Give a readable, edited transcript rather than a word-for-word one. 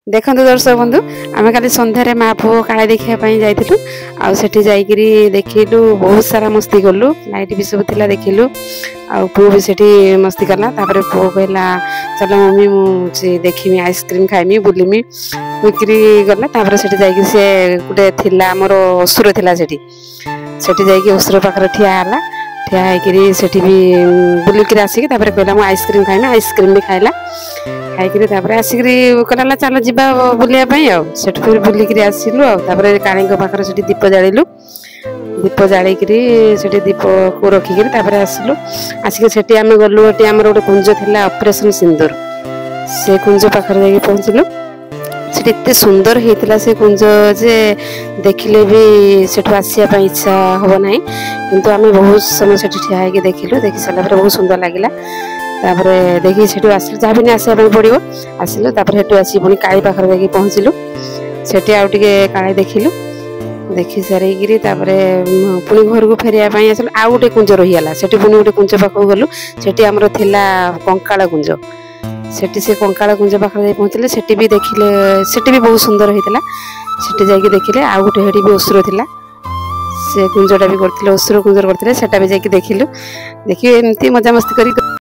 देखो दर्शक बंधु आम खाली सन्धार माँ पुओ काले देखापी जाइलु आठी जाकि देखिलु बहुत सारा मस्ती कलु लाइट भी सब थिला देखिलु पु भी सेठी मस्ती कला तापर पुओ कहला चलो मम्मी मुझे देखी आइसक्रीम खाइमी बुलमी बिक्री गला तापर सेठी जाकि से गोटे थिला हमर असुर थिला सेठी सेठी जाकि असुर पाखरे ठिया हला ठिया होकरी सेठी भी बुलिक आसिक तापर कहला मु आइसक्रीम खाइमी आइसक्रीम भी खाइला खाई आसिक कहला चल जा बुलायापी आठ फिर बुलिक आसलु काली पाखे से दीप जालु दीप जालिकी से दीप को रखिक आसलु आसिक से आम गलु आम गोटे कुंज था ऑपरेशन सिंदूर से कुंज पाखे जाकि पहुँचलु से एत सुंदर होता से कुंज जे देखिले भी सेठू आसापी इच्छा हम ना किंतु आम बहुत समय से ठिया होगी देखिलु देखी सारा बहुत सुंदर लगे तापर देखिए सेठू आस जहाँ भी आसापी पड़ो आसलु हेटू आसी पुणी काली पाखे जाकि पहुँचलु से आउ टे काली देखिलु देखी सारिकी पुणी घर को फेरिया आसलु आउ गोटे कुंज रहीगला से पुणी गोटे कुंज पाखक गलु से आमर थिला कंकाल कुंज से कंकाल कुंज पाखे जाकि पहुँचले से भी देखिले से भी बहुत सुंदर होता से जाकि देखिले आउ गोटे हेटी भी असुर थिला से कुंजटा भी करथिले असुर कुंजर करथिले सेटा भी जाकि देखिलु देखिए एमती मजा मस्ती करी